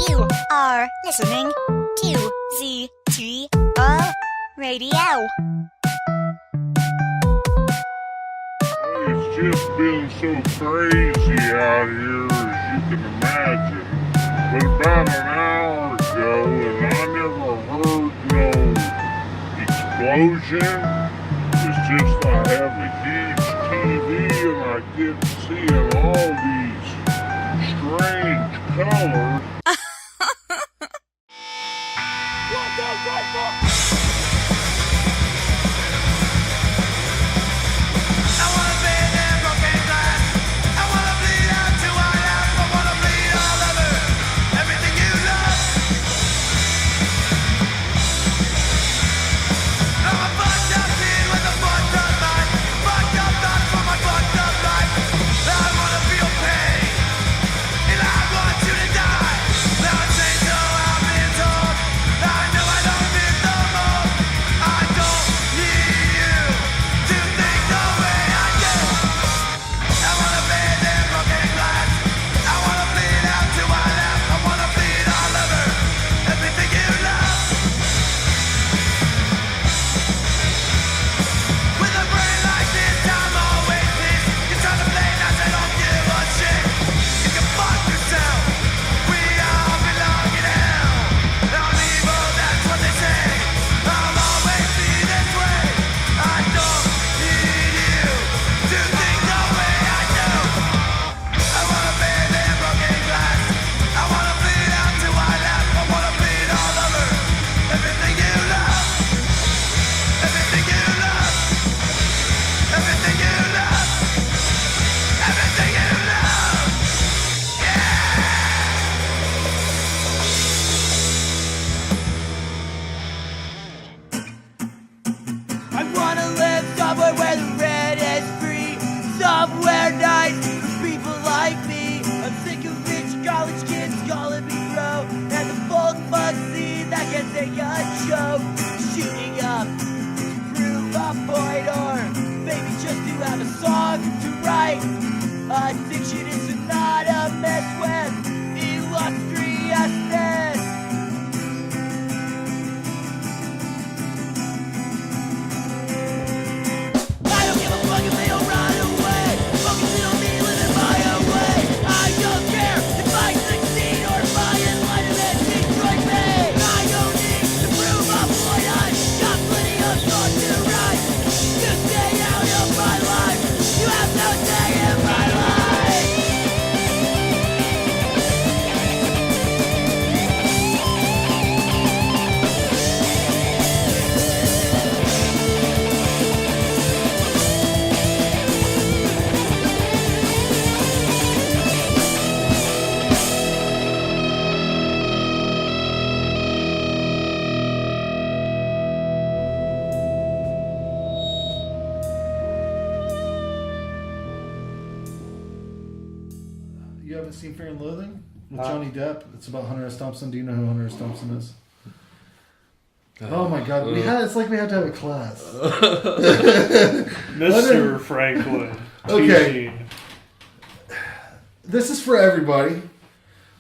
You are listening to ZTO Radio. It's just been so crazy out here, as you can imagine. But about an hour ago, and I never heard no explosion. It's just I have a huge TV and I get seeing all these strange colors. Fear and Loathing with Johnny Depp? It's about Hunter S. Thompson. Do you know who Hunter S. Thompson is? Oh my God! It's like we had to have a class. Mr. Franklin. Okay. This is for everybody.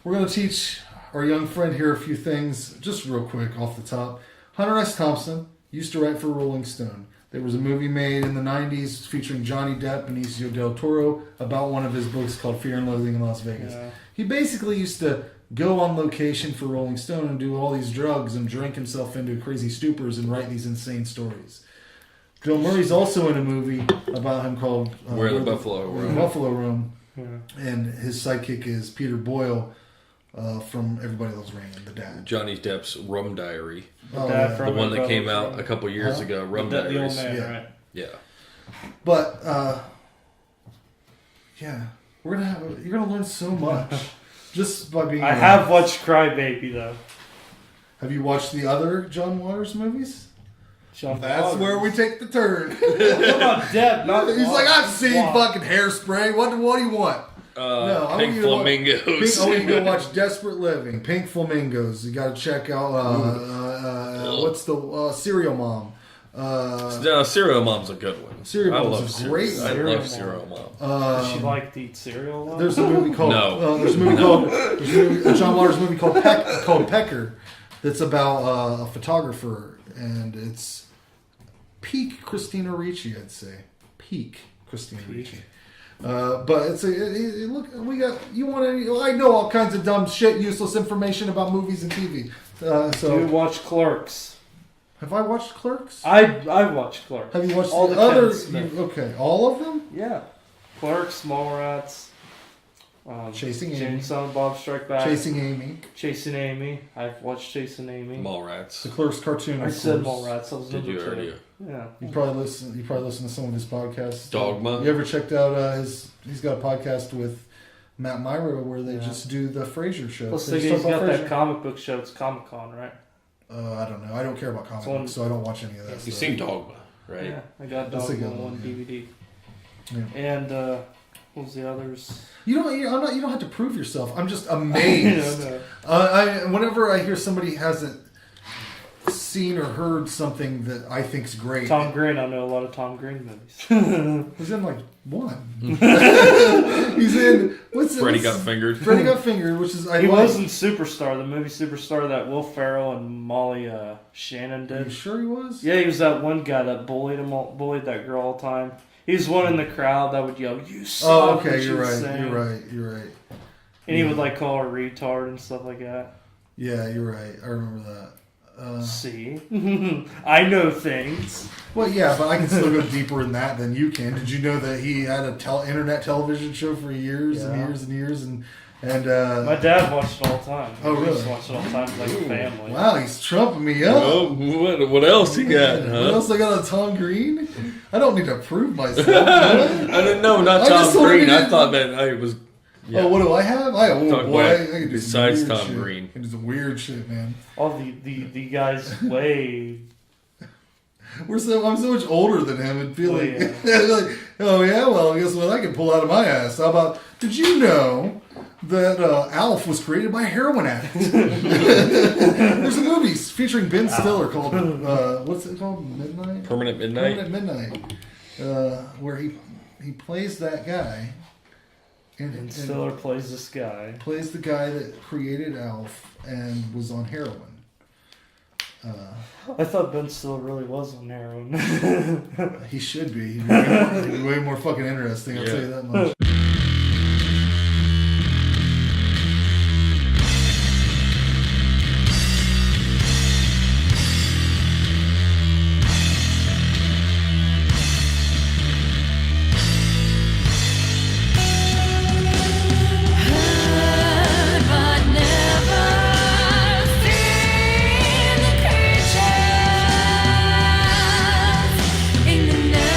We're going to teach our young friend here a few things, just real quick off the top. Hunter S. Thompson used to write for Rolling Stone. There was a movie made in the 90s featuring Johnny Depp and Benicio del Toro about one of his books called Fear and Loathing in Las Vegas. Yeah. He basically used to go on location for Rolling Stone and do all these drugs and drink himself into crazy stupors and write these insane stories. Bill Murray's also in a movie about him called We're in the Buffalo Room. Yeah. And his sidekick is Peter Boyle from Everybody Loves Raymond, the dad. Johnny Depp's Rum Diary. The one that came out a couple years ago. Rum Diary. The old man, right? Yeah. But you're gonna learn so much just by being. I have watched Crybaby though. Have you watched the other John Waters movies? That's Waters. where we take the turn. What about Depp? He's like, I've seen fucking Hairspray. What do you want? Pink Flamingos. I want you to go watch Desperate Living. Pink Flamingos. You got to check out what's the Serial Mom. Cereal Mom's a good one. Cereal Mom's I love a great I Cereal love Mom. Cereal Mom. Does she like to eat cereal? a lot? There's a movie called No. there's a movie called John Waters' movie called Pecker that's about a photographer, and it's peak Christina Ricci, I'd say. Peak Christina Ricci. But it's look, we got, you want to, I know all kinds of dumb shit, useless information about movies and TV. So You watch Clerks. have I watched Clerks? I watched Clerks. Have you watched all the Kevin other? Smith. Okay, all of them? Yeah. Clerks, Mallrats. Chasing Amy. Chainsaw and Bob Strike Back. Chasing Amy. Chasing Amy. I've watched Chasing Amy. Mallrats. The Clerks cartoon. I of said course. Mallrats. I was Did you number already? two. Yeah. You probably listen to some of his podcasts. Dogma. You ever checked out he's got a podcast with Matt Myra where they just do the Frasier show. Plus, They just he's talk about got that Frasier. comic book show. It's Comic Con, right? I don't know. I don't care about comic It's books, so I don't watch any of that. You've stuff. seen Dogma, right? Yeah. I got That's a Dogma good on one, DVD. Yeah. And what was the others? You don't have to prove yourself. I'm just amazed. No. Whenever I hear somebody hasn't seen or heard something that I think's great. Tom Green. I know a lot of Tom Green movies. He's in like one. He's in Freddy Got Fingered. Freddy Got Fingered, which is He was in Superstar, the movie Superstar that Will Ferrell and Molly Shannon Are you did. sure he was? Yeah, he was that one guy that bullied that girl all the time. He was one in the crowd that would yell, "You suck!" Oh, when okay. she You're was right. saying. You're right. And he would like call her retard and stuff like that. Yeah, you're right. I remember that. See, I know things. Well, yeah, but I can still go deeper in that than you can. Did you know that he had a internet television show for years and Yeah. years and years and My dad watched it all the time. Oh, We used really? to watch it all the time like a family. wow, he's trumping me up. Oh, what else you got, What huh? else I got on Tom Green? I don't need to prove myself. do I didn't know, not I just Tom told Green. you I didn't- thot that I was. Yeah. Oh, what do I have? I can do besides some weird Tom shit. Green. I can do some weird shit, man. All the guys way. I'm so much older than him and feel Oh, like, yeah. like, oh yeah, well, guess what I can pull out of my ass? How about, did you know that Alf was created by a heroin addict? There's a movie featuring Ben Stiller called, what's it called? Midnight? Permanent Midnight. Permanent Midnight. Where he plays that guy. And Stiller plays this guy. Plays the guy that created Alf and was on heroin. I thought Ben Stiller really was on heroin. He should be. He'd be way more fucking interesting, I'll tell you that much. Heard but never seen the creatures in the night.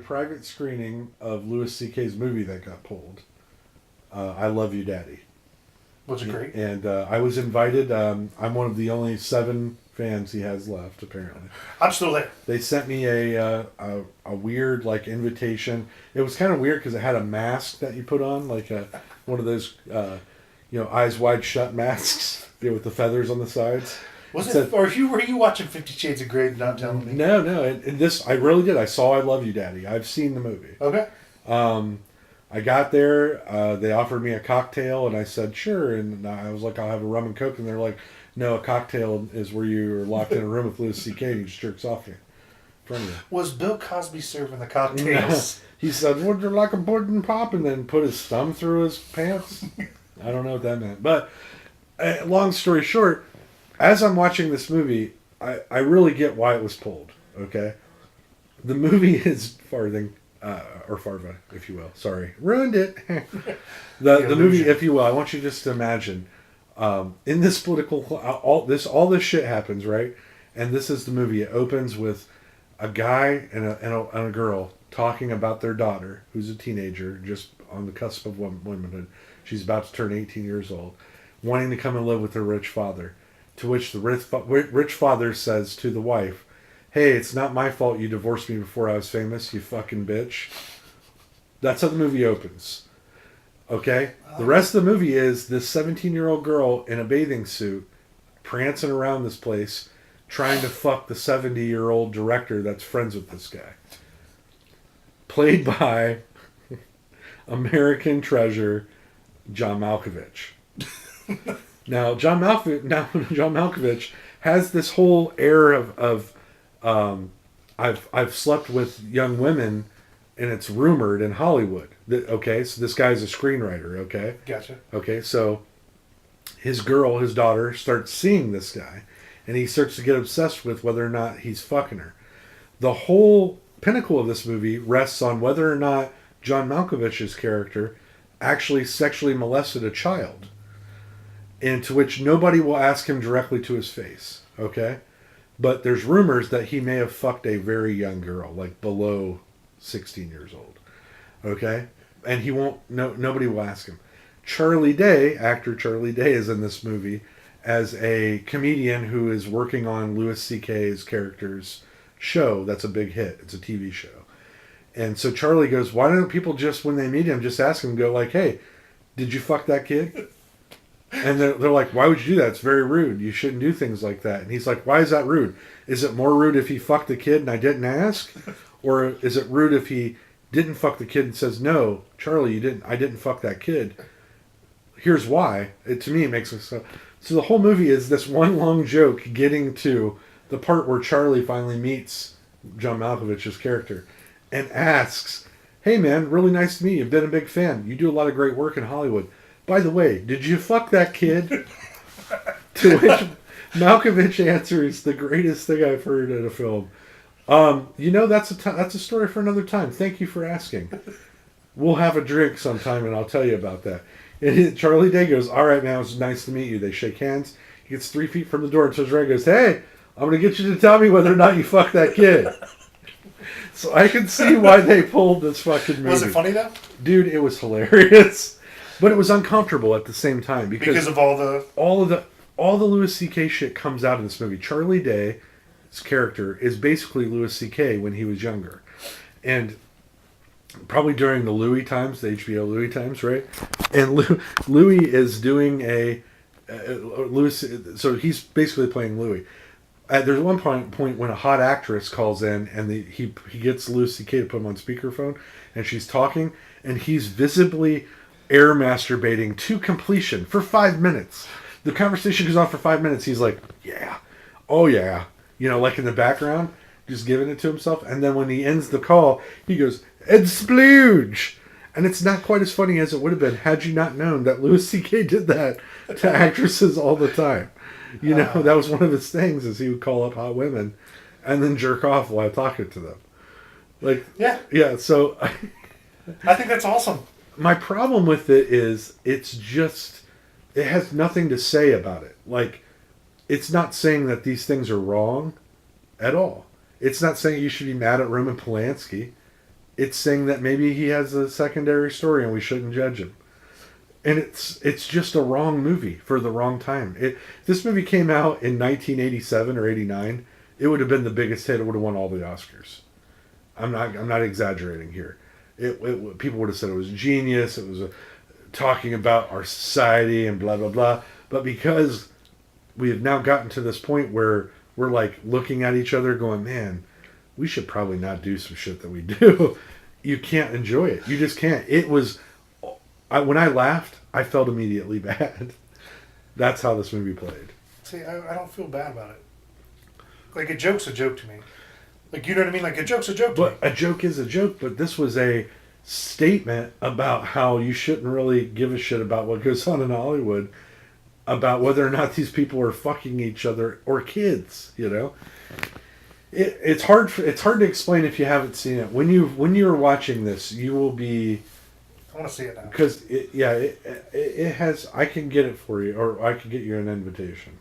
private screening of Louis C.K.'s movie that got pulled. I Love You, Daddy. Was it great? And I was invited. I'm one of the only 7 fans he has left, apparently. I'm still there. They sent me a weird like invitation. It was kind of weird because it had a mask that you put on, like one of those eyes wide shut masks with the feathers on the sides. Was it? Or were you watching 50 Shades of Grey and not telling me? No. And this I really did. I saw I Love You, Daddy. I've seen the movie. Okay. I got there. They offered me a cocktail, and I said sure. And I was like, I'll have a rum and coke. And they're like, no, a cocktail is where you are locked in a room with Louis C.K. and he just jerks off you in front of you. Was Bill Cosby serving the cocktails? He said, would you like a Borden Pop? And then put his thumb through his pants. I don't know what that meant. But long story short, as I'm watching this movie, I really get why it was pulled. Okay? The movie is Farthing, or Farva, if you will. Sorry. Ruined it. the movie, if you will, I want you just to imagine, in this political, all this shit happens, right? And this is the movie. It opens with a guy and a girl talking about their daughter, who's a teenager, just on the cusp of womanhood. She's about to turn 18 years old, wanting to come and live with her rich father. To which the rich father says to the wife, hey, it's not my fault you divorced me before I was famous, you fucking bitch. That's how the movie opens. Okay? The rest of the movie is this 17-year-old girl in a bathing suit prancing around this place trying to fuck the 70-year-old director that's friends with this guy. Played by American treasure John Malkovich. Now, John Malkovich has this whole air of I've slept with young women, and it's rumored in Hollywood. Okay, so this guy's a screenwriter, okay? Gotcha. Okay, so his daughter, starts seeing this guy, and he starts to get obsessed with whether or not he's fucking her. The whole pinnacle of this movie rests on whether or not John Malkovich's character actually sexually molested a child, and to which nobody will ask him directly to his face, okay? But there's rumors that he may have fucked a very young girl, like below 16 years old, okay? And he won't, nobody will ask him. Actor Charlie Day is in this movie as a comedian who is working on Louis C.K.'s character's show. That's a big hit. It's a TV show. And so Charlie goes, why don't people just, when they meet him, just ask him, go like, hey, did you fuck that kid? And they're like, why would you do that? It's very rude. You shouldn't do things like that. And he's like, why is that rude? Is it more rude if he fucked the kid and I didn't ask? Or is it rude if he didn't fuck the kid and says, no, Charlie, I didn't fuck that kid. Here's why. To me, it makes sense. So the whole movie is this one long joke getting to the part where Charlie finally meets John Malkovich's character and asks, hey man, really nice to meet you. I've been a big fan. You do a lot of great work in Hollywood. By the way, did you fuck that kid? To which Malkovich answers, the greatest thing I've heard in a film. That's a story for another time. Thank you for asking. We'll have a drink sometime and I'll tell you about that. And Charlie Day goes, all right, man, it was nice to meet you. They shake hands. He gets 3 feet from the door and turns around and goes, hey, I'm going to get you to tell me whether or not you fucked that kid. So I can see why they pulled this fucking movie. Was it funny though? Dude, it was hilarious. But it was uncomfortable at the same time because of all the Louis C.K. shit comes out in this movie. Charlie Day's character is basically Louis C.K. when he was younger, and probably during the Louis times, the HBO Louis times, right? And Louis is doing so he's basically playing Louis. There's one point when a hot actress calls in and he gets Louis C.K. to put him on speakerphone, and she's talking, and he's visibly air masturbating to completion for 5 minutes. The conversation goes on for 5 minutes. He's like, yeah, oh yeah, like in the background, just giving it to himself. And then when he ends the call, he goes, and splooge. And it's not quite as funny as it would have been had you not known that Louis C.K. did that to actresses all the time. That was one of his things, is he would call up hot women and then jerk off while talking to them. Like, yeah. So I think that's awesome. My problem with it is it has nothing to say about it. Like, it's not saying that these things are wrong at all. It's not saying you should be mad at Roman Polanski. it's saying that maybe he has a secondary story and we shouldn't judge him. And it's just a wrong movie for the wrong time. This movie came out in 1987 or 89. It would have been the biggest hit. It would have won all the Oscars. I'm not exaggerating here. People would have said it was genius. It was talking about our society and blah blah blah. But because we have now gotten to this point where we're like looking at each other, going, "Man, we should probably not do some shit that we do." You can't enjoy it. You just can't. It was. When I laughed, I felt immediately bad. That's how this movie played. See, I don't feel bad about it. Like, a joke's a joke to me. Like, you know what I mean? Like, a joke's a joke to me. But a joke is a joke, but this was a statement about how you shouldn't really give a shit about what goes on in Hollywood, about whether or not these people are fucking each other or kids, you know? It's hard to explain if you haven't seen it. When you're watching this, you will be... I want to see it now. Because it has. I can get it for you, or I can get you an invitation.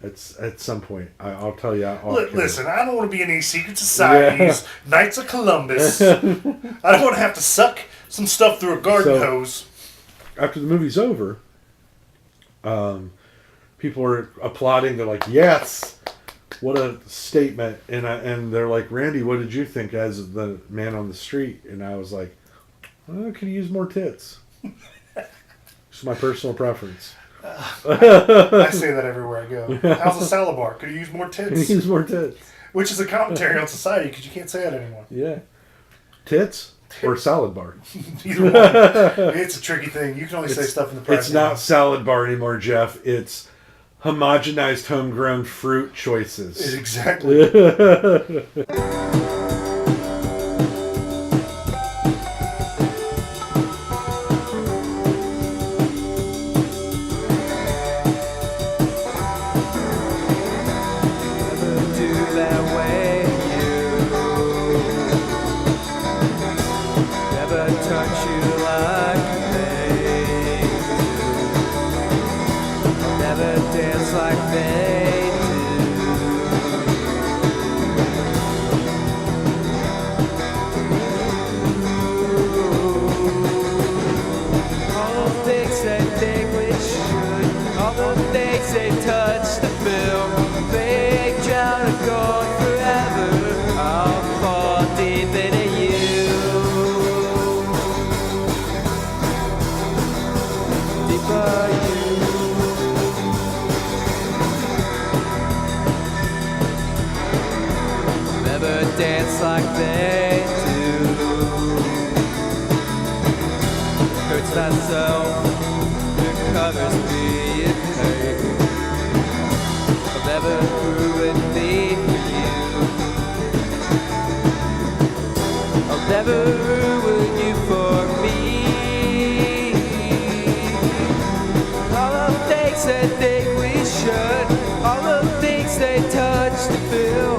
It's at some point. I'll tell you. Listen, I don't want to be in any secret societies. Knights of Columbus. I don't want to have to suck some stuff through a garden hose. After the movie's over, people are applauding. They're like, "Yes, what a statement!" And they're like, "Randy, what did you think as the man on the street?" And I was like, "I could use more tits." It's my personal preference. I say that everywhere I go. How's the salad bar? Could you use more tits? Could you use more tits? Which is a commentary on society because you can't say that anymore. Yeah. Tits or salad bar? Either one. It's a tricky thing. You can only say stuff in the press. It's not salad bar anymore, Jeff. It's homogenized homegrown fruit choices. Exactly. Dance like they do. Hurts not so, it covers me in pain. I'll never ruin me for you. I'll never ruin you for me. All the things they think we should, all the things they touch to feel.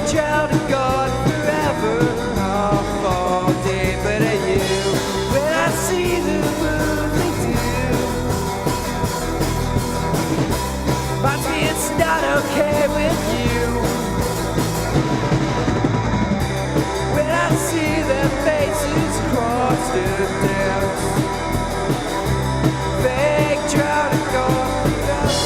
Child of God forever, I'll fall deeper than you. When I see the moon they do, reminds me it's not okay with you. When I see their faces crossed in dance, fake child of God forever.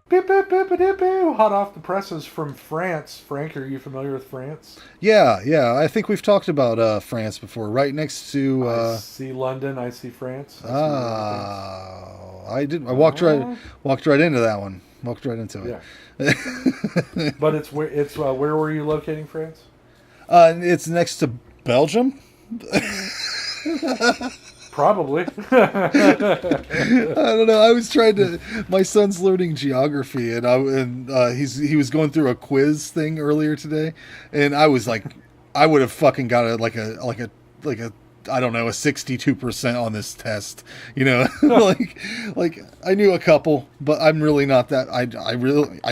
Beep, beep, beep, beep, beep. Hot off the presses from France. Frank, are you familiar with France? Yeah. I think we've talked about France before. Right next to. I see London. I see France. I did. I walked right into that one. Walked right into it. Yeah. But it's where were you locating France? It's next to Belgium. Probably. I don't know. I was trying to. My son's learning geography, and he was going through a quiz thing earlier today, and I was like, I would have fucking got a I don't know, a 62% on this test. You know, like I knew a couple, but I'm really not that. I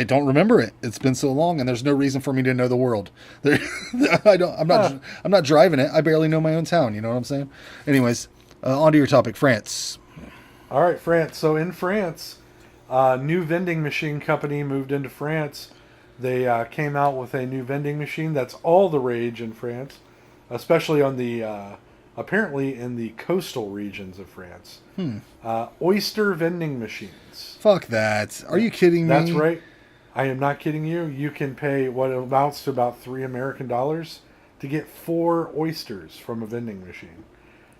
don't remember it. It's been so long, and there's no reason for me to know the world. I'm not driving it. I barely know my own town. You know what I'm saying? Anyways. On to your topic, France. All right, France. So in France, new vending machine company moved into France. They came out with a new vending machine. That's all the rage in France, especially on the apparently in the coastal regions of France. Oyster vending machines. Fuck that. Are you kidding me? That's right. I am not kidding you. You can pay what amounts to about $3 American to get 4 oysters from a vending machine.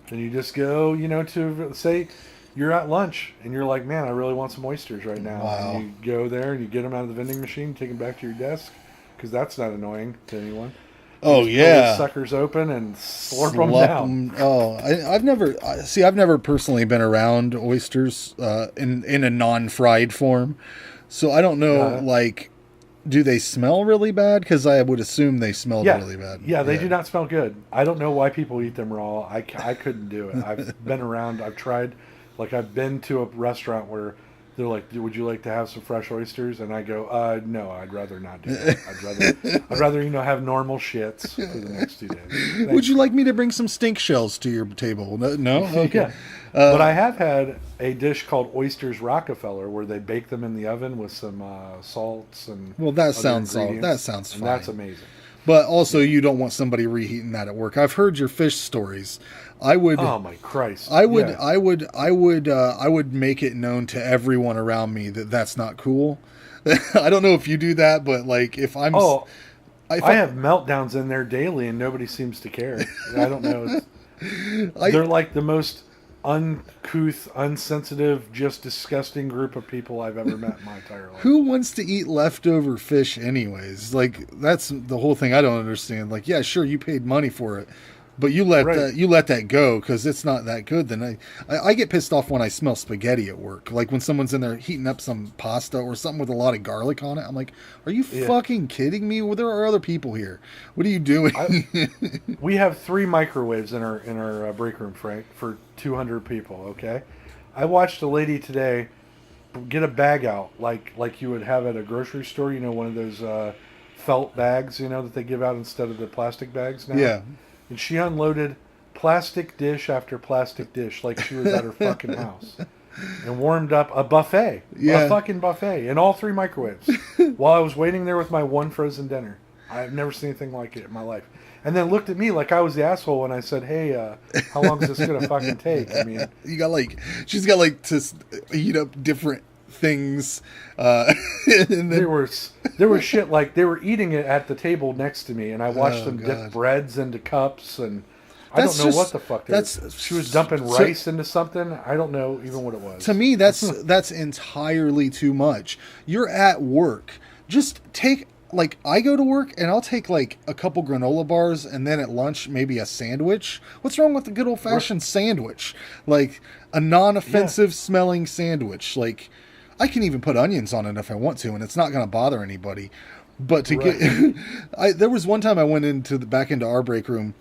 And you just go, to say you're at lunch and you're like, man, I really want some oysters right now. Wow. And you go there and you get them out of the vending machine, take them back to your desk, because that's not annoying to anyone. Oh, you yeah. pull those suckers open and slurp them down. I've never personally been around oysters in a non-fried form. So I don't know, do they smell really bad? Because I would assume they smell really bad. Yeah, they do not smell good. I don't know why people eat them raw. I couldn't do it. I've been around. I've tried. I've been to a restaurant where they're like, would you like to have some fresh oysters? And I go, no, I'd rather not do that. I'd rather have normal shits for the next 2 days. Thanks. Would you like me to bring some stink shells to your table? No? Okay. Yeah. But I have had a dish called Oysters Rockefeller where they bake them in the oven with some salts and that sounds fine. That's amazing. But also, you don't want somebody reheating that at work. I've heard your fish stories. Oh my Christ! I would make it known to everyone around me that that's not cool. I don't know if you do that, but if I'm, I have meltdowns in there daily, and nobody seems to care. I don't know. They're like the most uncouth, unsensitive, just disgusting group of people I've ever met in my entire life. Who wants to eat leftover fish anyways? That's the whole thing I don't understand. Yeah, sure, you paid money for it, but you let that go because it's not that good. Then I get pissed off when I smell spaghetti at work. When someone's in there heating up some pasta or something with a lot of garlic on it. I'm like, are you fucking kidding me? Well, there are other people here. What are you doing? We have 3 microwaves in our break room, Frank, for 200 people. Okay, I watched a lady today get a bag out like you would have at a grocery store. One of those felt bags, that they give out instead of the plastic bags now. Yeah. And she unloaded plastic dish after plastic dish like she was at her fucking house. And warmed up a buffet. Yeah. A fucking buffet in all 3 microwaves. While I was waiting there with my 1 frozen dinner. I've never seen anything like it in my life. And then looked at me like I was the asshole when I said, hey, how long is this going to fucking take? I mean... She's got to heat up different things. And then... There was shit they were eating it at the table next to me, and I watched them dip breads into cups, and I don't know what the fuck. She was dumping rice into something. I don't know even what it was. To me, that's entirely too much. You're at work. Just take I go to work and I'll take a couple granola bars and then at lunch maybe a sandwich. What's wrong with the good old fashioned sandwich? A non-offensive smelling sandwich. I can even put onions on it if I want to, and it's not going to bother anybody. But there was one time I went back into our break room,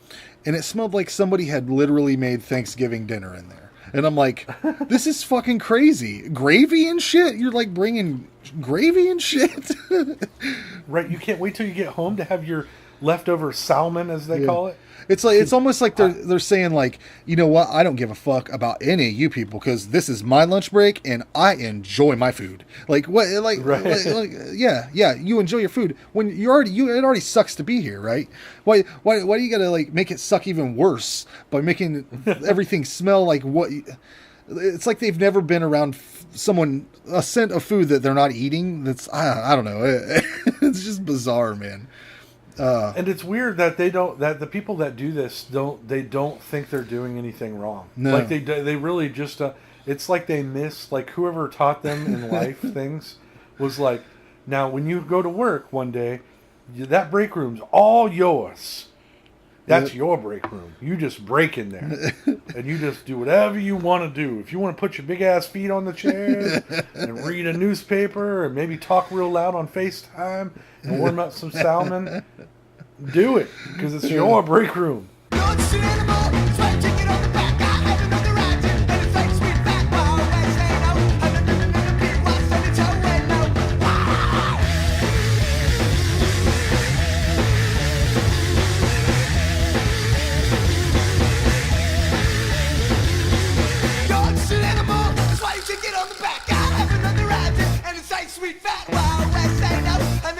and it smelled like somebody had literally made Thanksgiving dinner in there. And I'm like, this is fucking crazy. Gravy and shit? You're bringing gravy and shit? Right, you can't wait till you get home to have your leftover salmon, as they call it. It's almost like they're saying you know what? I don't give a fuck about any of you people because this is my lunch break and I enjoy my food. What? Yeah. You enjoy your food when it already sucks to be here, right? Why do you gotta make it suck even worse by making everything smell like what? It's like they've never been around a scent of food that they're not eating. That's I don't know. It's just bizarre, man. And it's weird that the people that do this don't think they're doing anything wrong. No. Like they really just it's like they miss, like whoever taught them in life things was like, now when you go to work one day, that break room's all yours. That's your break room. You just break in there. And you just do whatever you want to do. If you want to put your big ass feet on the chairs and read a newspaper and maybe talk real loud on FaceTime and warm up some salmon, do it. Because it's your break room. Sweet fat wild west, say no, and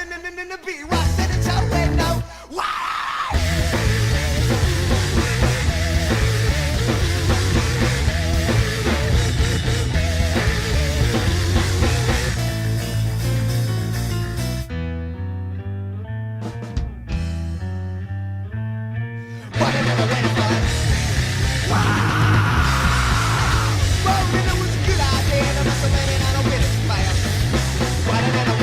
the be right, said it's how we know. What another way to find. Wow. Well, it was a good idea, and I'm so many, and I don't really fire. What another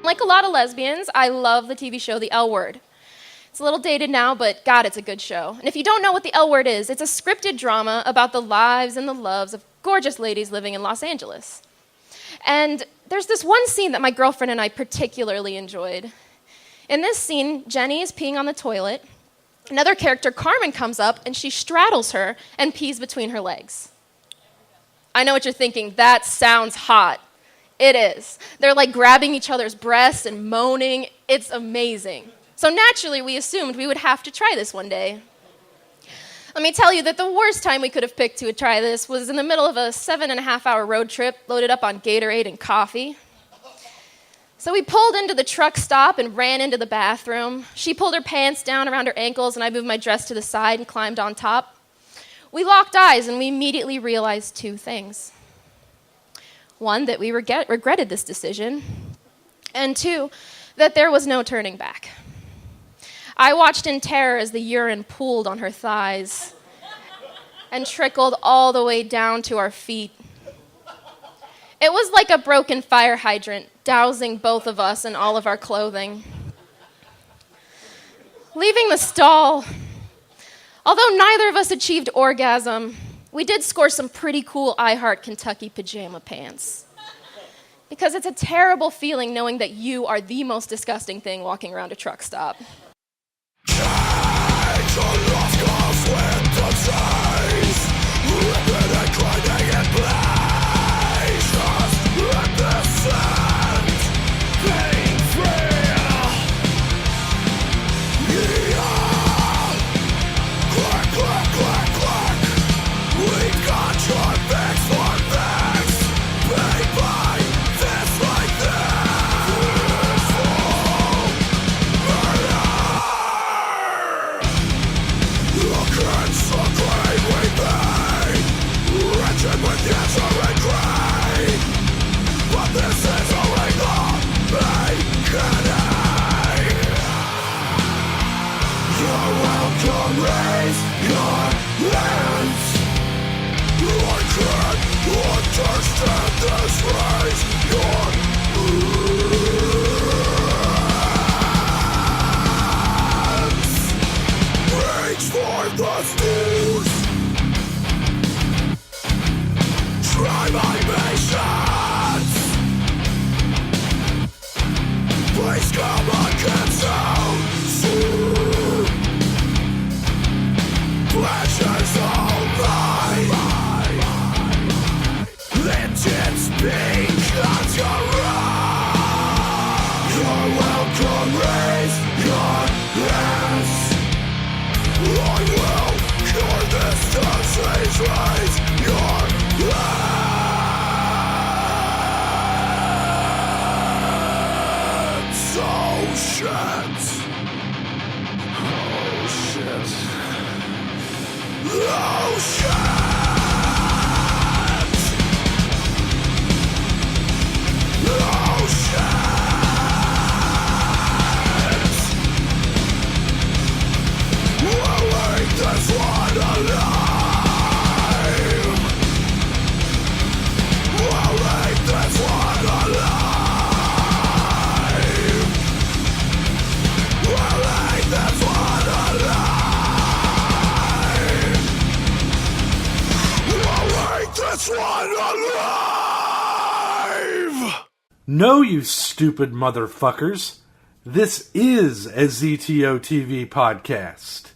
Like a lot of lesbians, I love the TV show The L Word. It's a little dated now, but God, it's a good show. And if you don't know what The L Word is, it's a scripted drama about the lives and the loves of gorgeous ladies living in Los Angeles. And there's this one scene that my girlfriend and I particularly enjoyed. In this scene, Jenny is peeing on the toilet. Another character, Carmen, comes up and she straddles her and pees between her legs. I know what you're thinking. That sounds hot. It is. They're like grabbing each other's breasts and moaning. It's amazing. So naturally, we assumed we would have to try this one day. Let me tell you that the worst time we could have picked to try this was in the middle of a 7.5-hour road trip loaded up on Gatorade and coffee. So we pulled into the truck stop and ran into the bathroom. She pulled her pants down around her ankles and I moved my dress to the side and climbed on top. We locked eyes and we immediately realized two things. One, that we regretted this decision. And two, that there was no turning back. I watched in terror as the urine pooled on her thighs and trickled all the way down to our feet. It was like a broken fire hydrant, dousing both of us and all of our clothing. Leaving the stall, although neither of us achieved orgasm, we did score some pretty cool I Heart Kentucky pajama pants. Because it's a terrible feeling knowing that you are the most disgusting thing walking around a truck stop. No, you stupid motherfuckers. This is a ZTOTV podcast.